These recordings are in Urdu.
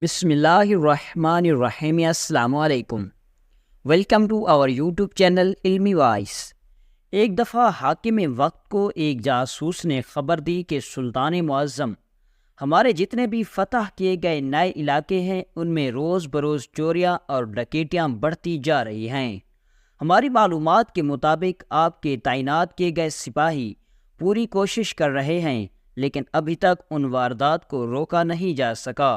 بسم اللہ الرحمن الرحیم۔ السلام علیکم۔ Welcome to our YouTube channel علمی وائس۔ ایک دفعہ حاکم وقت کو ایک جاسوس نے خبر دی کہ سلطان معظم، ہمارے جتنے بھی فتح کیے گئے نئے علاقے ہیں ان میں روز بروز چوریاں اور ڈکیتیاں بڑھتی جا رہی ہیں۔ ہماری معلومات کے مطابق آپ کے تعینات کیے گئے سپاہی پوری کوشش کر رہے ہیں، لیکن ابھی تک ان واردات کو روکا نہیں جا سکا۔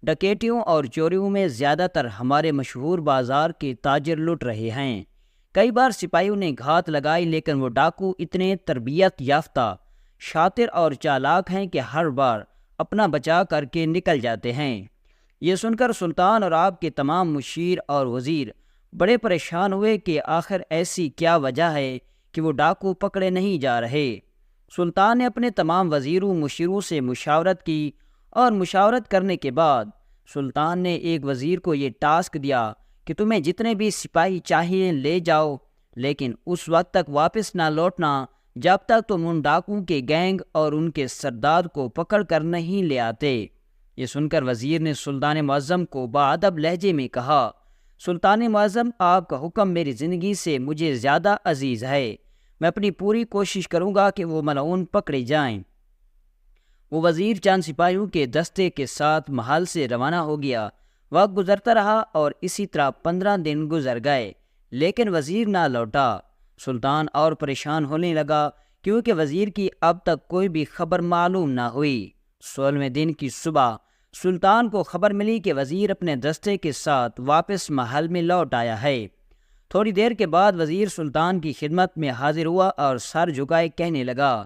ڈکیتیوں اور چوریوں میں زیادہ تر ہمارے مشہور بازار کے تاجر لٹ رہے ہیں۔ کئی بار سپاہیوں نے گھات لگائی، لیکن وہ ڈاکو اتنے تربیت یافتہ، شاطر اور چالاک ہیں کہ ہر بار اپنا بچا کر کے نکل جاتے ہیں۔ یہ سن کر سلطان اور آپ کے تمام مشیر اور وزیر بڑے پریشان ہوئے کہ آخر ایسی کیا وجہ ہے کہ وہ ڈاکو پکڑے نہیں جا رہے۔ سلطان نے اپنے تمام وزیروں مشیروں سے مشاورت کی، اور مشاورت کرنے کے بعد سلطان نے ایک وزیر کو یہ ٹاسک دیا کہ تمہیں جتنے بھی سپاہی چاہیے لے جاؤ، لیکن اس وقت تک واپس نہ لوٹنا جب تک تم ان ڈاکوؤں کے گینگ اور ان کے سردار کو پکڑ کر نہیں لے آتے۔ یہ سن کر وزیر نے سلطان معظم کو باادب لہجے میں کہا، سلطان معظم، آپ کا حکم میری زندگی سے مجھے زیادہ عزیز ہے۔ میں اپنی پوری کوشش کروں گا کہ وہ ملعون پکڑے جائیں۔ وہ وزیر چند سپاہیوں کے دستے کے ساتھ محل سے روانہ ہو گیا۔ وقت گزرتا رہا اور اسی طرح 15 دن گزر گئے، لیکن وزیر نہ لوٹا۔ سلطان اور پریشان ہونے لگا، کیونکہ وزیر کی اب تک کوئی بھی خبر معلوم نہ ہوئی۔ 16ویں دن کی صبح سلطان کو خبر ملی کہ وزیر اپنے دستے کے ساتھ واپس محل میں لوٹ آیا ہے۔ تھوڑی دیر کے بعد وزیر سلطان کی خدمت میں حاضر ہوا اور سر جھکائے کہنے لگا،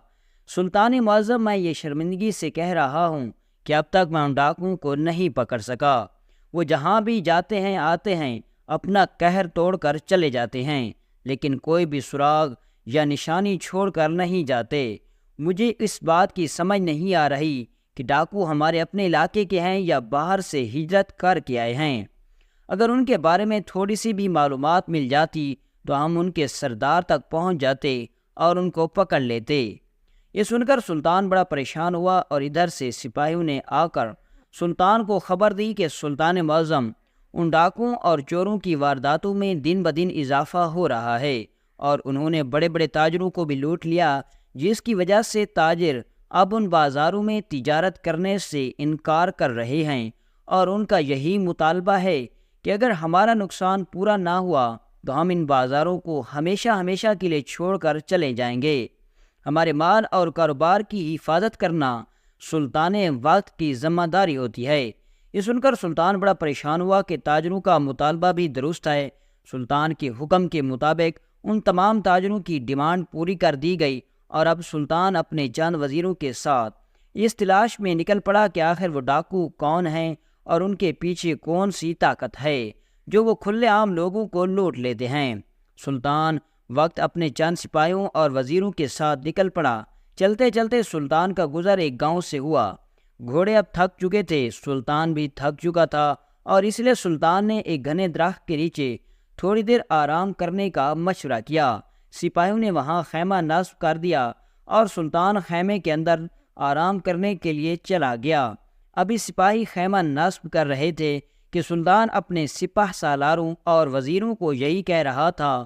سلطان معظم، میں یہ شرمندگی سے کہہ رہا ہوں کہ اب تک میں ان ڈاکوؤں کو نہیں پکڑ سکا۔ وہ جہاں بھی جاتے ہیں آتے ہیں، اپنا قہر توڑ کر چلے جاتے ہیں، لیکن کوئی بھی سراغ یا نشانی چھوڑ کر نہیں جاتے۔ مجھے اس بات کی سمجھ نہیں آ رہی کہ ڈاکو ہمارے اپنے علاقے کے ہیں یا باہر سے ہجرت کر کے آئے ہیں۔ اگر ان کے بارے میں تھوڑی سی بھی معلومات مل جاتی تو ہم ان کے سردار تک پہنچ جاتے اور ان کو پکڑ لیتے۔ یہ سن کر سلطان بڑا پریشان ہوا، اور ادھر سے سپاہیوں نے آ کر سلطان کو خبر دی کہ سلطان معظم، ان ڈاکوؤں اور چوروں کی وارداتوں میں دن بدن اضافہ ہو رہا ہے، اور انہوں نے بڑے بڑے تاجروں کو بھی لوٹ لیا، جس کی وجہ سے تاجر اب ان بازاروں میں تجارت کرنے سے انکار کر رہے ہیں، اور ان کا یہی مطالبہ ہے کہ اگر ہمارا نقصان پورا نہ ہوا تو ہم ان بازاروں کو ہمیشہ ہمیشہ کے لیے چھوڑ کر چلے جائیں گے۔ ہمارے مال اور کاروبار کی حفاظت کرنا سلطان وقت کی ذمہ داری ہوتی ہے۔ یہ سن کر سلطان بڑا پریشان ہوا کہ تاجروں کا مطالبہ بھی درست ہے۔ سلطان کے حکم کے مطابق ان تمام تاجروں کی ڈیمانڈ پوری کر دی گئی، اور اب سلطان اپنے چند وزیروں کے ساتھ اس تلاش میں نکل پڑا کہ آخر وہ ڈاکو کون ہیں اور ان کے پیچھے کون سی طاقت ہے جو وہ کھلے عام لوگوں کو لوٹ لیتے ہیں۔ سلطان وقت اپنے چند سپاہیوں اور وزیروں کے ساتھ نکل پڑا۔ چلتے چلتے سلطان کا گزر ایک گاؤں سے ہوا۔ گھوڑے اب تھک چکے تھے، سلطان بھی تھک چکا تھا، اور اس لیے سلطان نے ایک گھنے درخت کے نیچے تھوڑی دیر آرام کرنے کا مشورہ کیا۔ سپاہیوں نے وہاں خیمہ نصب کر دیا، اور سلطان خیمے کے اندر آرام کرنے کے لیے چلا گیا۔ ابھی سپاہی خیمہ نصب کر رہے تھے کہ سلطان اپنے سپہ سالاروں اور وزیروں کو یہی کہہ رہا تھا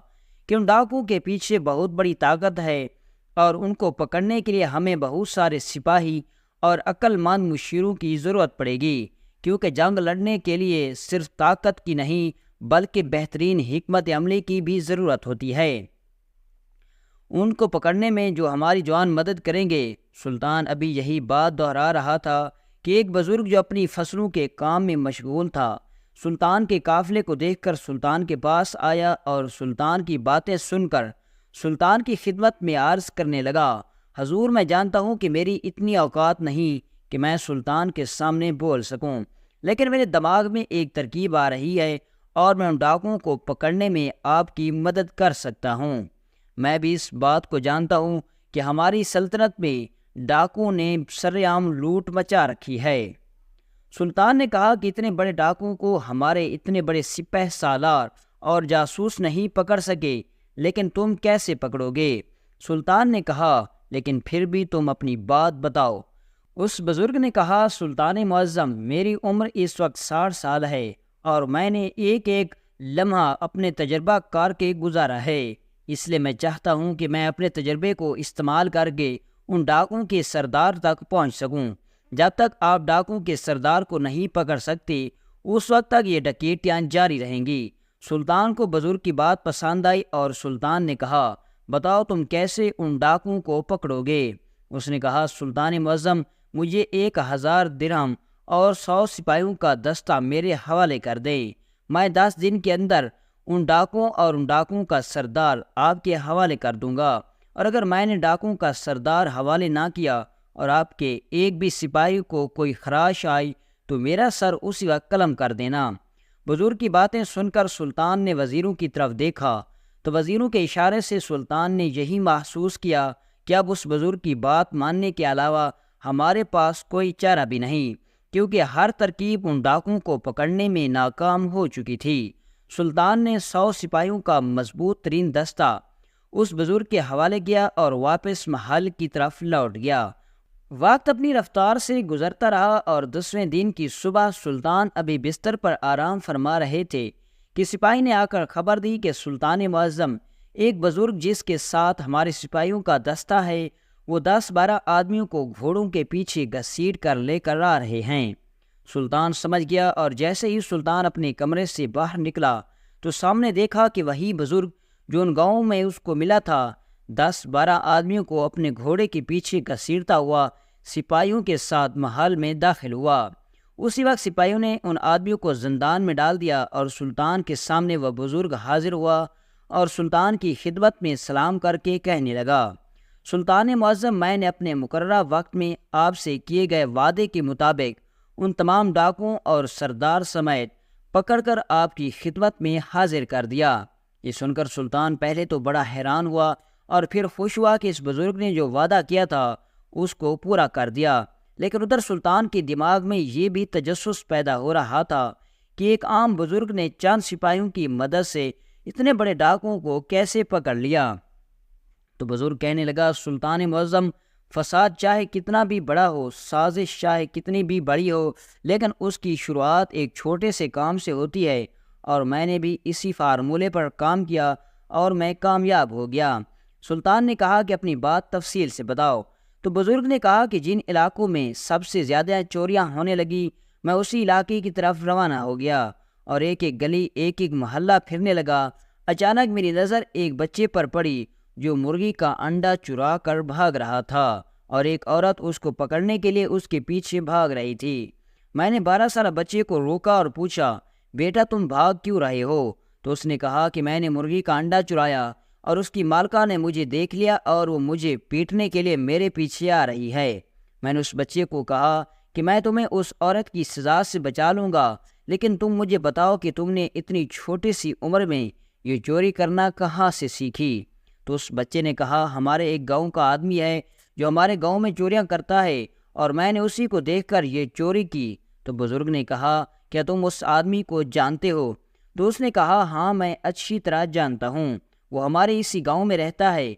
کہ ان ڈاکو کے پیچھے بہت بڑی طاقت ہے، اور ان کو پکڑنے کے لیے ہمیں بہت سارے سپاہی اور عقل مند مشیروں کی ضرورت پڑے گی، کیونکہ جنگ لڑنے کے لیے صرف طاقت کی نہیں بلکہ بہترین حکمت عملی کی بھی ضرورت ہوتی ہے۔ ان کو پکڑنے میں جو ہماری جوان مدد کریں گے۔ سلطان ابھی یہی بات دہرا رہا تھا کہ ایک بزرگ جو اپنی فصلوں کے کام میں مشغول تھا، سلطان کے قافلے کو دیکھ کر سلطان کے پاس آیا، اور سلطان کی باتیں سن کر سلطان کی خدمت میں عرض کرنے لگا، حضور، میں جانتا ہوں کہ میری اتنی اوقات نہیں کہ میں سلطان کے سامنے بول سکوں، لیکن میرے دماغ میں ایک ترکیب آ رہی ہے، اور میں ان ڈاکوؤں کو پکڑنے میں آپ کی مدد کر سکتا ہوں۔ میں بھی اس بات کو جانتا ہوں کہ ہماری سلطنت میں ڈاکوؤں نے سرعام لوٹ مچا رکھی ہے۔ سلطان نے کہا کہ اتنے بڑے ڈاکوؤں کو ہمارے اتنے بڑے سپہ سالار اور جاسوس نہیں پکڑ سکے، لیکن تم کیسے پکڑو گے؟ سلطان نے کہا، لیکن پھر بھی تم اپنی بات بتاؤ۔ اس بزرگ نے کہا، سلطان معظم، میری عمر اس وقت 60 سال ہے اور میں نے ایک ایک لمحہ اپنے تجربہ کار کے گزارا ہے، اس لیے میں چاہتا ہوں کہ میں اپنے تجربے کو استعمال کر کے ان ڈاکوؤں کے سردار تک پہنچ سکوں۔ جب تک آپ ڈاکوؤں کے سردار کو نہیں پکڑ سکتے اس وقت تک یہ ڈکیتیاں جاری رہیں گی۔ سلطان کو بزرگ کی بات پسند آئی اور سلطان نے کہا، بتاؤ تم کیسے ان ڈاکوؤں کو پکڑو گے؟ اس نے کہا، سلطان معظم، مجھے 1000 درہم اور 100 سپاہیوں کا دستہ میرے حوالے کر دے، میں 10 دن کے اندر ان ڈاکوؤں اور ان ڈاکوؤں کا سردار آپ کے حوالے کر دوں گا، اور اگر میں نے ڈاکوؤں کا سردار حوالے نہ کیا اور آپ کے ایک بھی سپاہی کو کوئی خراش آئی تو میرا سر اسی وقت قلم کر دینا۔ بزرگ کی باتیں سن کر سلطان نے وزیروں کی طرف دیکھا تو وزیروں کے اشارے سے سلطان نے یہی محسوس کیا کہ اب اس بزرگ کی بات ماننے کے علاوہ ہمارے پاس کوئی چارہ بھی نہیں، کیونکہ ہر ترکیب ان ڈاکوؤں کو پکڑنے میں ناکام ہو چکی تھی۔ سلطان نے 100 سپاہیوں کا مضبوط ترین دستہ اس بزرگ کے حوالے کیا اور واپس محل کی طرف لوٹ گیا۔ وقت اپنی رفتار سے گزرتا رہا اور دوسرے دن کی صبح سلطان ابھی بستر پر آرام فرما رہے تھے کہ سپاہی نے آ کر خبر دی کہ سلطان معظم، ایک بزرگ جس کے ساتھ ہمارے سپاہیوں کا دستہ ہے، وہ 10-12 آدمیوں کو گھوڑوں کے پیچھے گھسیٹ کر لے کر آ رہے ہیں۔ سلطان سمجھ گیا اور جیسے ہی سلطان اپنے کمرے سے باہر نکلا تو سامنے دیکھا کہ وہی بزرگ جو ان گاؤں میں اس کو ملا تھا 10-12 آدمیوں کو اپنے گھوڑے کے پیچھے گھسیٹتا ہوا سپاہیوں کے ساتھ محل میں داخل ہوا۔ اسی وقت سپاہیوں نے ان آدمیوں کو زندان میں ڈال دیا اور سلطان کے سامنے وہ بزرگ حاضر ہوا اور سلطان کی خدمت میں سلام کر کے کہنے لگا، سلطان معظم، میں نے اپنے مقررہ وقت میں آپ سے کیے گئے وعدے کے مطابق ان تمام ڈاکوؤں اور سردار سمیت پکڑ کر آپ کی خدمت میں حاضر کر دیا۔ یہ سن کر سلطان پہلے تو بڑا حیران ہوا اور پھر خوش ہوا کہ اس بزرگ نے جو وعدہ کیا تھا اس کو پورا کر دیا، لیکن ادھر سلطان کے دماغ میں یہ بھی تجسس پیدا ہو رہا تھا کہ ایک عام بزرگ نے چند سپاہیوں کی مدد سے اتنے بڑے ڈاکوؤں کو کیسے پکڑ لیا۔ تو بزرگ کہنے لگا، سلطان معظم، فساد چاہے کتنا بھی بڑا ہو، سازش چاہے کتنی بھی بڑی ہو، لیکن اس کی شروعات ایک چھوٹے سے کام سے ہوتی ہے، اور میں نے بھی اسی فارمولے پر کام کیا اور میں کامیاب ہو گیا۔ سلطان نے کہا کہ اپنی بات تفصیل سے بتاؤ۔ تو بزرگ نے کہا کہ جن علاقوں میں سب سے زیادہ چوریاں ہونے لگی میں اسی علاقے کی طرف روانہ ہو گیا اور ایک ایک گلی ایک ایک محلہ پھرنے لگا۔ اچانک میری نظر ایک بچے پر پڑی جو مرغی کا انڈا چرا کر بھاگ رہا تھا اور ایک عورت اس کو پکڑنے کے لیے اس کے پیچھے بھاگ رہی تھی۔ میں نے 12 سالہ بچے کو روکا اور پوچھا، بیٹا تم بھاگ کیوں رہے ہو؟ تو اس نے کہا کہ میں نے مرغی کا انڈا چرایا اور اس کی مالکہ نے مجھے دیکھ لیا اور وہ مجھے پیٹنے کے لیے میرے پیچھے آ رہی ہے۔ میں نے اس بچے کو کہا کہ میں تمہیں اس عورت کی سزا سے بچا لوں گا، لیکن تم مجھے بتاؤ کہ تم نے اتنی چھوٹی سی عمر میں یہ چوری کرنا کہاں سے سیکھی؟ تو اس بچے نے کہا، ہمارے ایک گاؤں کا آدمی ہے جو ہمارے گاؤں میں چوریاں کرتا ہے اور میں نے اسی کو دیکھ کر یہ چوری کی۔ تو بزرگ نے کہا، کیا تم اس آدمی کو جانتے ہو؟ تو اس نے کہا، ہاں میں اچھی طرح جانتا ہوں، وہ ہمارے اسی گاؤں میں رہتا ہے۔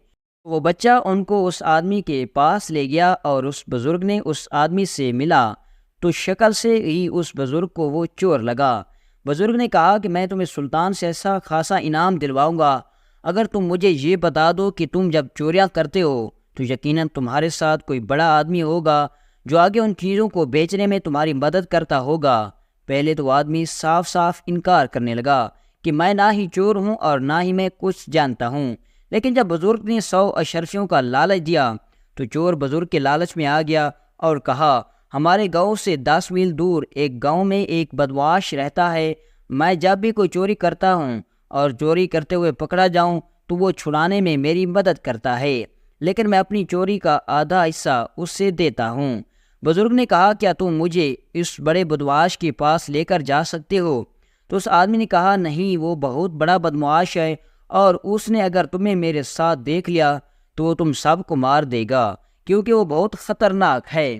وہ بچہ ان کو اس آدمی کے پاس لے گیا اور اس بزرگ نے اس آدمی سے ملا تو شکل سے ہی اس بزرگ کو وہ چور لگا۔ بزرگ نے کہا کہ میں تمہیں سلطان سے ایسا خاصا انعام دلواؤں گا اگر تم مجھے یہ بتا دو کہ تم جب چوریاں کرتے ہو تو یقیناً تمہارے ساتھ کوئی بڑا آدمی ہوگا جو آگے ان چیزوں کو بیچنے میں تمہاری مدد کرتا ہوگا۔ پہلے تو آدمی صاف صاف انکار کرنے لگا کہ میں نہ ہی چور ہوں اور نہ ہی میں کچھ جانتا ہوں، لیکن جب بزرگ نے 100 اشرفیوں کا لالچ دیا تو چور بزرگ کے لالچ میں آ گیا اور کہا، ہمارے گاؤں سے 10 میل دور ایک گاؤں میں ایک بدمعاش رہتا ہے، میں جب بھی کوئی چوری کرتا ہوں اور چوری کرتے ہوئے پکڑا جاؤں تو وہ چھڑانے میں میری مدد کرتا ہے، لیکن میں اپنی چوری کا آدھا حصہ اس سے دیتا ہوں۔ بزرگ نے کہا، کیا تم مجھے اس بڑے بدمعاش کے پاس لے کر جا سکتے ہو؟ تو اس آدمی نے کہا، نہیں، وہ بہت بڑا بدمعاش ہے اور اس نے اگر تمہیں میرے ساتھ دیکھ لیا تو وہ تم سب کو مار دے گا کیونکہ وہ بہت خطرناک ہے۔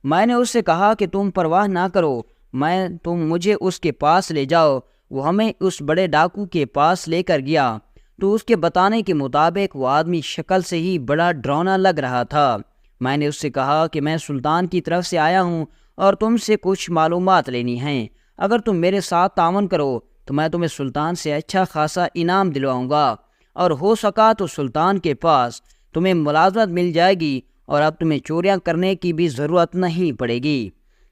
میں نے اس سے کہا کہ تم پرواہ نہ کرو، تم مجھے اس کے پاس لے جاؤ۔ وہ ہمیں اس بڑے ڈاکو کے پاس لے کر گیا تو اس کے بتانے کے مطابق وہ آدمی شکل سے ہی بڑا ڈراؤنا لگ رہا تھا۔ میں نے اس سے کہا کہ میں سلطان کی طرف سے آیا ہوں اور تم سے کچھ معلومات لینی ہیں۔ اگر تم میرے ساتھ تعاون کرو تو میں تمہیں سلطان سے اچھا خاصا انعام دلواؤں گا، اور ہو سکا تو سلطان کے پاس تمہیں ملازمت مل جائے گی اور اب تمہیں چوریاں کرنے کی بھی ضرورت نہیں پڑے گی۔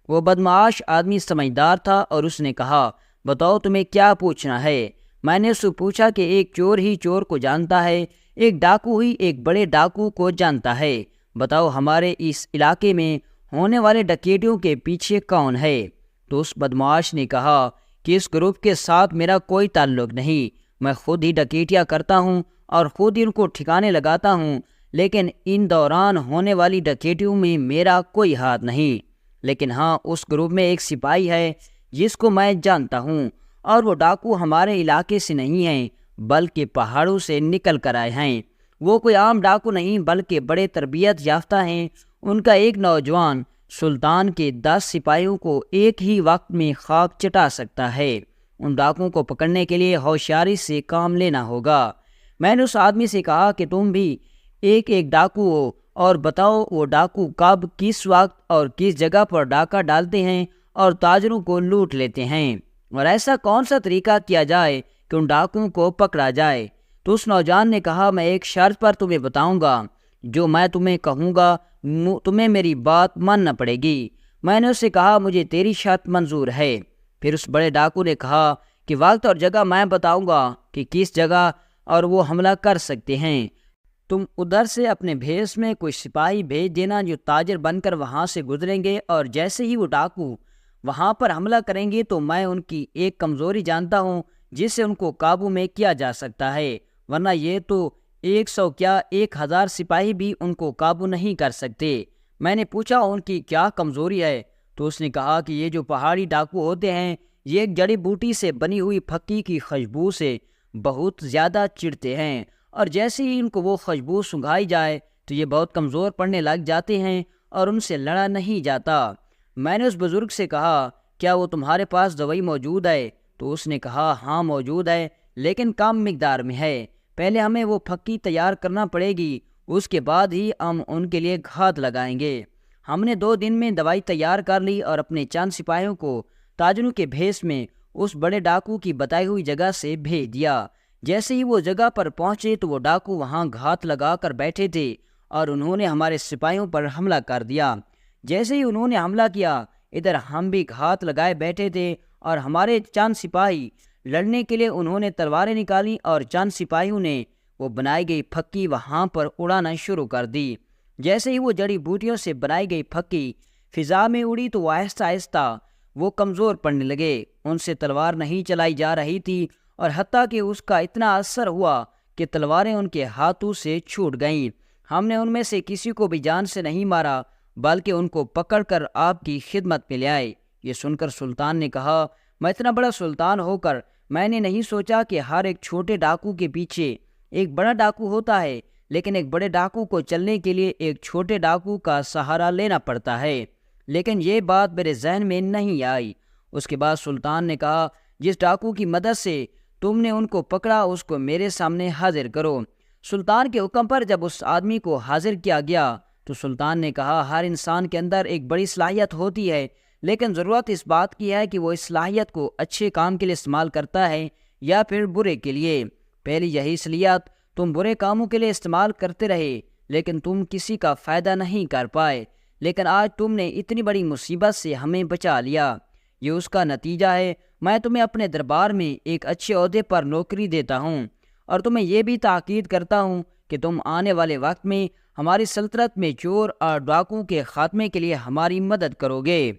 وہ بدمعاش آدمی سمجھدار تھا اور اس نے کہا، بتاؤ تمہیں کیا پوچھنا ہے؟ میں نے اس سے پوچھا کہ ایک چور ہی چور کو جانتا ہے، ایک ڈاکو ہی ایک بڑے ڈاکو کو جانتا ہے، بتاؤ ہمارے اس علاقے میں ہونے والے ڈکیتیوں کے پیچھے کون ہے؟ تو اس بدمعاش نے کہا کہ اس گروپ کے ساتھ میرا کوئی تعلق نہیں، میں خود ہی ڈکیتیاں کرتا ہوں اور خود ہی ان کو ٹھکانے لگاتا ہوں، لیکن ان دوران ہونے والی ڈکیتیوں میں میرا کوئی ہاتھ نہیں۔ لیکن ہاں، اس گروپ میں ایک سپاہی ہے جس کو میں جانتا ہوں، اور وہ ڈاکو ہمارے علاقے سے نہیں ہیں بلکہ پہاڑوں سے نکل کر آئے ہیں۔ وہ کوئی عام ڈاکو نہیں بلکہ بڑے تربیت یافتہ ہیں۔ ان کا ایک نوجوان سلطان کے 10 سپاہیوں کو ایک ہی وقت میں خاک چٹا سکتا ہے۔ ان ڈاکوؤں کو پکڑنے کے لیے ہوشیاری سے کام لینا ہوگا۔ میں نے اس آدمی سے کہا کہ تم بھی ایک ایک ڈاکو ہو، اور بتاؤ وہ ڈاکو کب، کس وقت اور کس جگہ پر ڈاکہ ڈالتے ہیں اور تاجروں کو لوٹ لیتے ہیں، اور ایسا کون سا طریقہ کیا جائے کہ ان ڈاکوؤں کو پکڑا جائے؟ تو اس نوجوان نے کہا، میں ایک شرط پر تمہیں بتاؤں گا، جو میں تمہیں کہوں گا تمہیں میری بات ماننا پڑے گی۔ میں نے اس سے کہا، مجھے تیری شرط منظور ہے۔ پھر اس بڑے ڈاکو نے کہا کہ وقت اور جگہ میں بتاؤں گا کہ کس جگہ اور وہ حملہ کر سکتے ہیں۔ تم ادھر سے اپنے بھیس میں کوئی سپاہی بھیج دینا جو تاجر بن کر وہاں سے گزریں گے، اور جیسے ہی وہ ڈاکو وہاں پر حملہ کریں گے تو میں ان کی ایک کمزوری جانتا ہوں جس سے ان کو قابو میں کیا جا سکتا ہے، ورنہ یہ تو 100 کیا 1000 سپاہی بھی ان کو قابو نہیں کر سکتے۔ میں نے پوچھا ان کی کیا کمزوری ہے؟ تو اس نے کہا کہ یہ جو پہاڑی ڈاکو ہوتے ہیں یہ ایک جڑی بوٹی سے بنی ہوئی پھکی کی خوشبو سے بہت زیادہ چڑھتے ہیں، اور جیسے ہی ان کو وہ خوشبو سنگھائی جائے تو یہ بہت کمزور پڑنے لگ جاتے ہیں اور ان سے لڑا نہیں جاتا۔ میں نے اس بزرگ سے کہا، کیا وہ تمہارے پاس دوائی موجود ہے؟ تو اس نے کہا، ہاں موجود ہے، لیکن کم مقدار میں ہے۔ پہلے ہمیں وہ پھکی تیار کرنا پڑے گی، اس کے بعد ہی ہم ان کے لیے گھات لگائیں گے۔ ہم نے 2 دن میں دوائی تیار کر لی اور اپنے چند سپاہیوں کو تاجروں کے بھیس میں اس بڑے ڈاکو کی بتائی ہوئی جگہ سے بھیج دیا۔ جیسے ہی وہ جگہ پر پہنچے تو وہ ڈاکو وہاں گھات لگا کر بیٹھے تھے اور انہوں نے ہمارے سپاہیوں پر حملہ کر دیا۔ جیسے ہی انہوں نے حملہ کیا، ادھر ہم بھی گھات لگائے بیٹھے تھے اور ہمارے چند سپاہی لڑنے کے لیے انہوں نے تلواریں نکالی، اور چند سپاہیوں نے وہ بنائی گئی پھکی وہاں پر اڑانا شروع کر دی۔ جیسے ہی وہ جڑی بوٹیوں سے بنائی گئی پھکی فضا میں اڑی تو وہ آہستہ آہستہ وہ کمزور پڑنے لگے، ان سے تلوار نہیں چلائی جا رہی تھی، اور حتیٰ کہ اس کا اتنا اثر ہوا کہ تلواریں ان کے ہاتھوں سے چھوٹ گئیں۔ ہم نے ان میں سے کسی کو بھی جان سے نہیں مارا بلکہ ان کو پکڑ کر آپ کی خدمت میں لے آئے۔ یہ سن کر سلطان نے کہا، میں اتنا بڑا سلطان ہو کر میں نے نہیں سوچا کہ ہر ایک چھوٹے ڈاکو کے پیچھے ایک بڑا ڈاکو ہوتا ہے، لیکن ایک بڑے ڈاکو کو چلنے کے لیے ایک چھوٹے ڈاکو کا سہارا لینا پڑتا ہے۔ لیکن یہ بات میرے ذہن میں نہیں آئی۔ اس کے بعد سلطان نے کہا، جس ڈاکو کی مدد سے تم نے ان کو پکڑا اس کو میرے سامنے حاضر کرو۔ سلطان کے حکم پر جب اس آدمی کو حاضر کیا گیا تو سلطان نے کہا، ہر انسان کے اندر ایک بڑی صلاحیت ہوتی ہے، لیکن ضرورت اس بات کی ہے کہ وہ اس صلاحیت کو اچھے کام کے لیے استعمال کرتا ہے یا پھر برے کے لیے۔ پہلی یہی صلاحیت تم برے کاموں کے لیے استعمال کرتے رہے، لیکن تم کسی کا فائدہ نہیں کر پائے، لیکن آج تم نے اتنی بڑی مصیبت سے ہمیں بچا لیا۔ یہ اس کا نتیجہ ہے۔ میں تمہیں اپنے دربار میں ایک اچھے عہدے پر نوکری دیتا ہوں، اور تمہیں یہ بھی تاکید کرتا ہوں کہ تم آنے والے وقت میں ہماری سلطنت میں چور اور ڈاکوؤں کے خاتمے کے لیے ہماری مدد کرو گے۔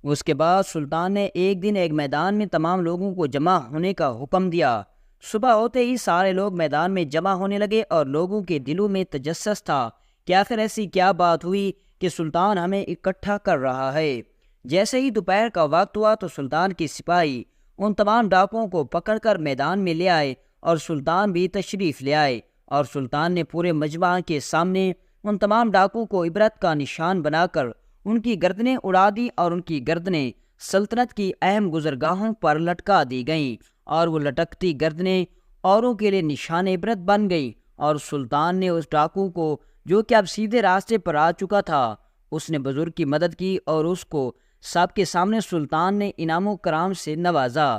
اس کے بعد سلطان نے ایک دن ایک میدان میں تمام لوگوں کو جمع ہونے کا حکم دیا۔ صبح ہوتے ہی سارے لوگ میدان میں جمع ہونے لگے اور لوگوں کے دلوں میں تجسس تھا کہ آخر ایسی کیا بات ہوئی کہ سلطان ہمیں اکٹھا کر رہا ہے۔ جیسے ہی دوپہر کا وقت ہوا تو سلطان کی سپاہی ان تمام ڈاکوؤں کو پکڑ کر میدان میں لے آئے اور سلطان بھی تشریف لے آئے، اور سلطان نے پورے مجمع کے سامنے ان تمام ڈاکوؤں کو عبرت کا نشان بنا کر ان کی گردنیں اڑا دی، اور ان کی گردنیں سلطنت کی اہم گزرگاہوں پر لٹکا دی گئیں، اور وہ لٹکتی گردنیں اوروں کے لیے نشان عبرت بن گئیں، اور سلطان نے اس ڈاکو کو جو کہ اب سیدھے راستے پر آ چکا تھا۔ اس نے بزرگ کی مدد کی اور اس کو سب کے سامنے سلطان نے انعام و کرام سے نوازا،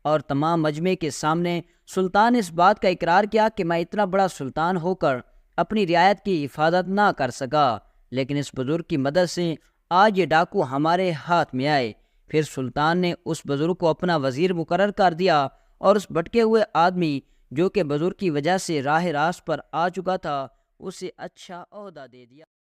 اور تمام مجمع کے سامنے سلطان نے اس بات کا اقرار کیا کہ میں اتنا بڑا سلطان ہو کر اپنی رعایت کی حفاظت نہ کر سکا، لیکن اس بزرگ کی مدد سے آج یہ ڈاکو ہمارے ہاتھ میں آئے۔ پھر سلطان نے اس بزرگ کو اپنا وزیر مقرر کر دیا اور اس بھٹکے ہوئے آدمی جو کہ بزرگ کی وجہ سے راہ راست پر آ چکا تھا اسے اچھا عہدہ دے دیا۔